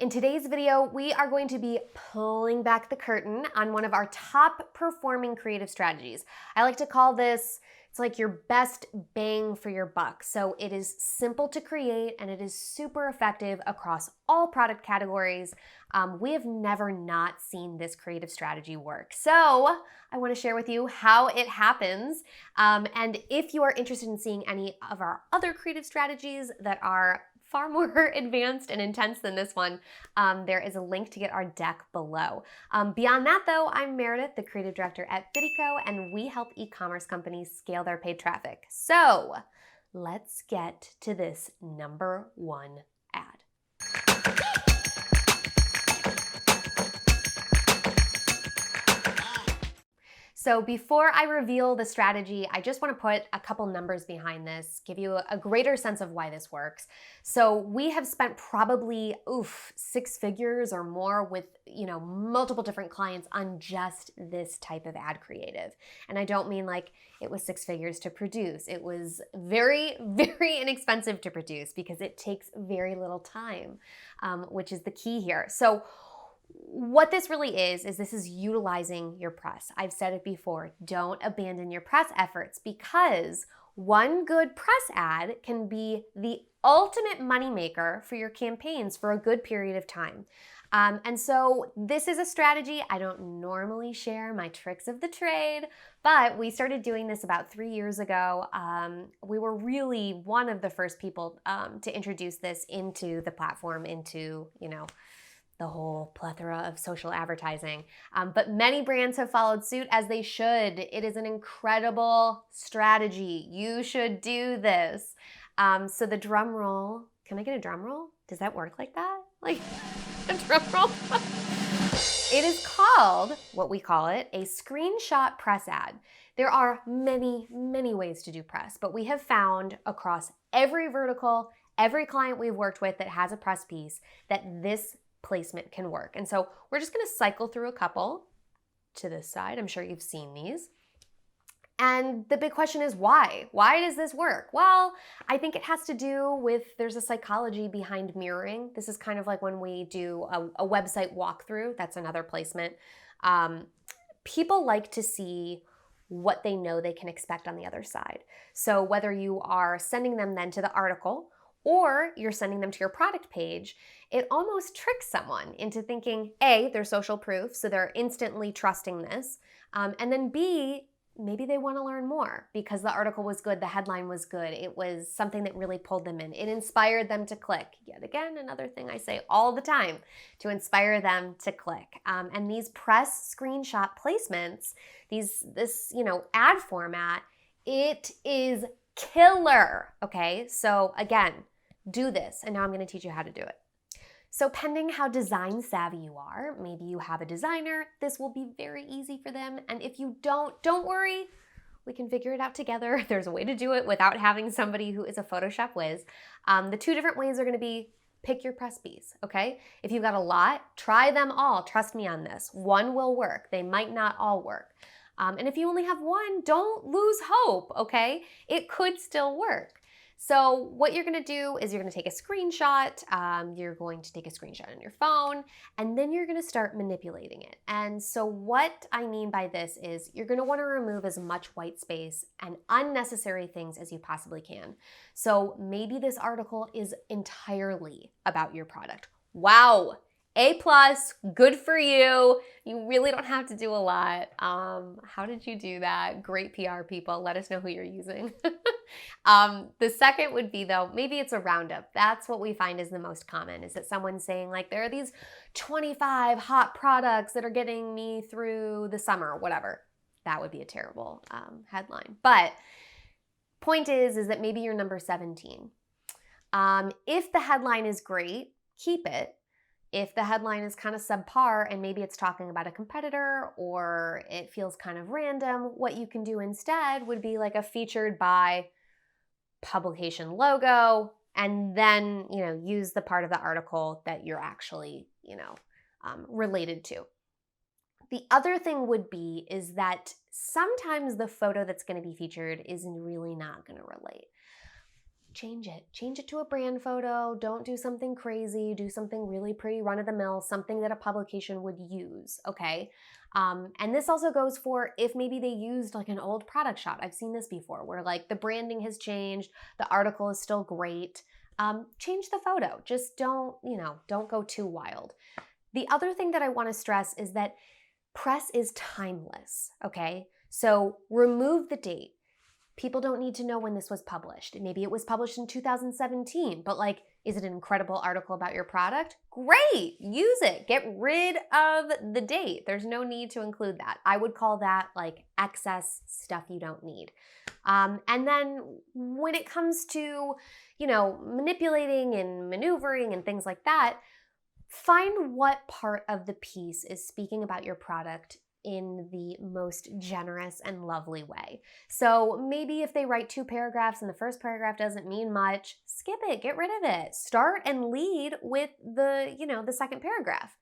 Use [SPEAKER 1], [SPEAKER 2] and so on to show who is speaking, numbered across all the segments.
[SPEAKER 1] In today's video, we are going to be pulling back the curtain on one of our top performing creative strategies. I like to call this, it's like your best bang for your buck. So it is simple to create and it is super effective across all product categories. We have never not seen this creative strategy work. So I want to share with you how it happens. And if you are interested in seeing any of our other creative strategies that are far more advanced and intense than this one, there is a link to get our deck below. Beyond that though, I'm Meredith, the creative director at Biddyco, and we help e-commerce companies scale their paid traffic. So let's get to this number one ad. So before I reveal the strategy, I just want to put a couple numbers behind this, give you a greater sense of why this works. So we have spent probably, 6 figures or more with, multiple different clients on just this type of ad creative. And I don't mean like it was 6 figures to produce. It was very, very inexpensive to produce because it takes very little time, which is the key here. So what this really is this is utilizing your press. I've said it before, don't abandon your press efforts because one good press ad can be the ultimate moneymaker for your campaigns for a good period of time. And so this is a strategy. I don't normally share my tricks of the trade, but we started doing this about 3 years ago. We were really one of the first people to introduce this into the platform, into, the whole plethora of social advertising. But many brands have followed suit, as they should. It is an incredible strategy. You should do this. So the drum roll, can I get a drum roll? Does that work like that? Like a drum roll? It is called, what we call it, a screenshot press ad. There are many, many ways to do press, but we have found across every vertical, every client we've worked with that has a press piece, that this placement can work. And so we're just going to cycle through a couple to this side. I'm sure you've seen these. And the big question is why? Why does this work? Well, I think it has to do with, there's a psychology behind mirroring. This is kind of like when we do a website walkthrough. That's another placement. People like to see what they know they can expect on the other side. So whether you are sending them then to the article or you're sending them to your product page, it almost tricks someone into thinking, A, they're social proof, so they're instantly trusting this, and then B, maybe they want to learn more because the article was good, the headline was good, it was something that really pulled them in. It inspired them to click. Yet again, another thing I say all the time, to inspire them to click. And these press screenshot placements, this ad format, it is killer, okay? So again, do this, and now I'm going to teach you how to do it. So pending how design savvy you are, maybe you have a designer, this will be very easy for them. And if you don't worry, we can figure it out together. There's a way to do it without having somebody who is a Photoshop whiz. The 2 different ways are going to be, pick your press piece, okay? If you've got a lot, try them all. Trust me on this. One will work. They might not all work. And if you only have one, don't lose hope, okay? It could still work. So what you're going to do is you're going to take a screenshot, you're going to take a screenshot on your phone, and then you're going to start manipulating it. And so what I mean by this is you're going to want to remove as much white space and unnecessary things as you possibly can. So maybe this article is entirely about your product. Wow! A+, good for you. You really don't have to do a lot. How did you do that? Great PR people. Let us know who you're using. The second would be though, maybe it's a roundup. That's what we find is the most common, is that someone's saying like, there are these 25 hot products that are getting me through the summer, whatever. That would be a terrible headline. But point is that maybe you're number 17. If the headline is great, keep it. If the headline is kind of subpar and maybe it's talking about a competitor or it feels kind of random, what you can do instead would be like a featured by publication logo, and then, use the part of the article that you're actually, related to. The other thing would be is that sometimes the photo that's going to be featured is really not going to relate. change it. Change it to a brand photo. Don't do something crazy. Do something really pretty, run-of-the-mill, something that a publication would use, okay? And this also goes for if maybe they used like an old product shot. I've seen this before where like the branding has changed, the article is still great. Change the photo. Just don't go too wild. The other thing that I want to stress is that press is timeless, okay? So remove the date. People don't need to know when this was published. Maybe it was published in 2017, but like, is it an incredible article about your product? Great, use it. Get rid of the date. There's no need to include that. I would call that like excess stuff you don't need. And then when it comes to, manipulating and maneuvering and things like that, find what part of the piece is speaking about your product in the most generous and lovely way. So maybe if they write 2 paragraphs and the first paragraph doesn't mean much, skip it, get rid of it. Start and lead with the second paragraph.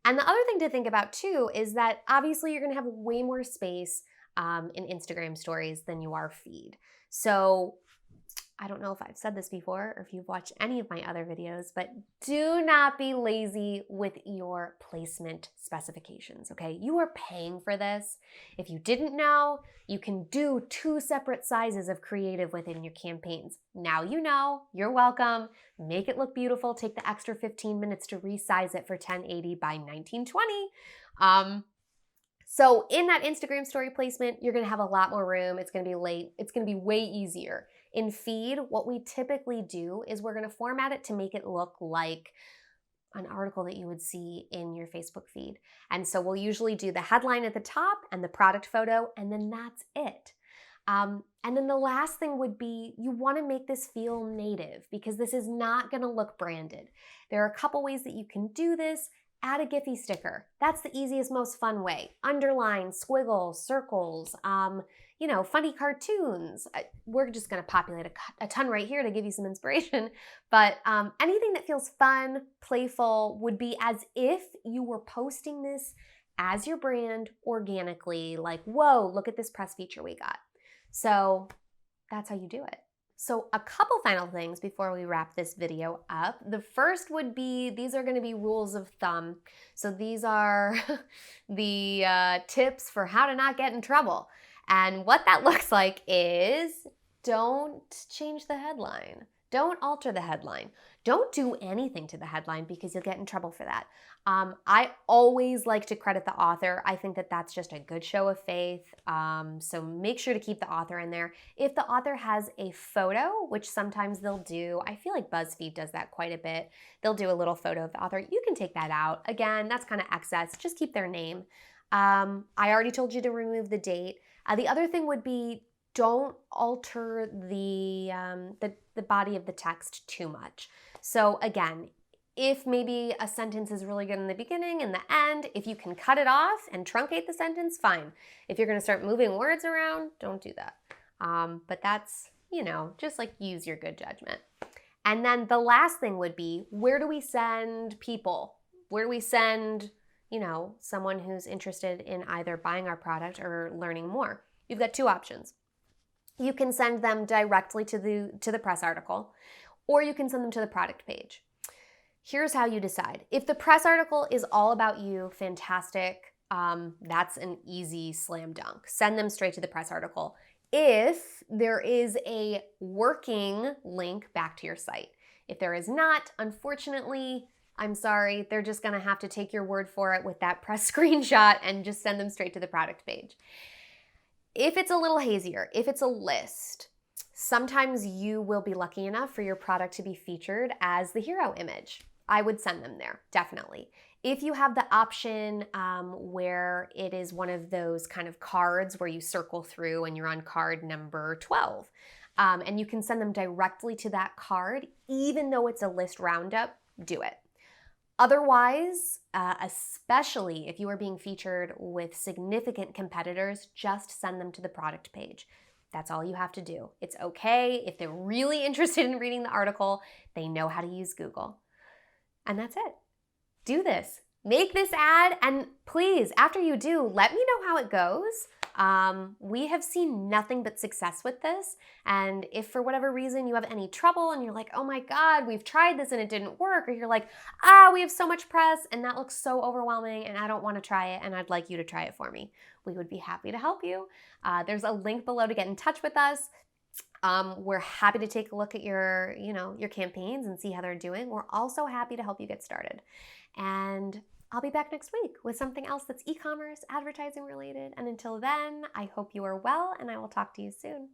[SPEAKER 1] And the other thing to think about too is that obviously you're gonna have way more space in Instagram stories than you are feed. So I don't know if I've said this before or if you've watched any of my other videos, but do not be lazy with your placement specifications, okay? You are paying for this. If you didn't know, you can do 2 separate sizes of creative within your campaigns. Now you know, you're welcome. Make it look beautiful. Take the extra 15 minutes to resize it for 1080 by 1920. So in that Instagram story placement, you're gonna have a lot more room. It's gonna be late. It's gonna be way easier. In feed, what we typically do is we're gonna format it to make it look like an article that you would see in your Facebook feed. And so we'll usually do the headline at the top and the product photo, and then that's it. And then the last thing would be you want to make this feel native because this is not going to look branded. There are a couple ways that you can do this. Add a Giphy sticker. That's the easiest, most fun way. Underline, squiggles, circles, funny cartoons. We're just going to populate a ton right here to give you some inspiration. But anything that feels fun, playful, would be as if you were posting this as your brand organically, like, whoa, look at this press feature we got. So that's how you do it. So a couple final things before we wrap this video up. The first would be, these are going to be rules of thumb. So these are the tips for how to not get in trouble. And what that looks like is don't change the headline. Don't alter the headline. Don't do anything to the headline because you'll get in trouble for that. I always like to credit the author. I think that that's just a good show of faith. So make sure to keep the author in there. If the author has a photo, which sometimes they'll do, I feel like BuzzFeed does that quite a bit. They'll do a little photo of the author. You can take that out. Again, that's kind of excess. Just keep their name. I already told you to remove the date. The other thing would be don't alter the body of the text too much. So again, if maybe a sentence is really good in the beginning and the end, if you can cut it off and truncate the sentence, fine. If you're going to start moving words around, don't do that. But that's, just like use your good judgment. And then the last thing would be, where do we send people? Where do we send, someone who's interested in either buying our product or learning more? You've got 2 options. You can send them directly to the press article, or you can send them to the product page. Here's how you decide. If the press article is all about you, fantastic. That's an easy slam dunk. Send them straight to the press article. If there is a working link back to your site. If there is not, unfortunately, I'm sorry, they're just gonna have to take your word for it with that press screenshot and just send them straight to the product page. If it's a little hazier, if it's a list, sometimes you will be lucky enough for your product to be featured as the hero image. I would send them there, definitely. If you have the option where it is one of those kind of cards where you circle through and you're on card number 12, and you can send them directly to that card, even though it's a list roundup, do it. Otherwise, especially if you are being featured with significant competitors, just send them to the product page. That's all you have to do. It's okay if they're really interested in reading the article, they know how to use Google. And that's it. Do this. Make this ad, and please, after you do, let me know how it goes. We have seen nothing but success with this. And if for whatever reason you have any trouble and you're like, oh my God, we've tried this and it didn't work, or you're like, we have so much press and that looks so overwhelming and I don't want to try it and I'd like you to try it for me, we would be happy to help you. There's a link below to get in touch with us. We're happy to take a look at your campaigns and see how they're doing. We're also happy to help you get started. And I'll be back next week with something else that's e-commerce, advertising related. And until then, I hope you are well and I will talk to you soon.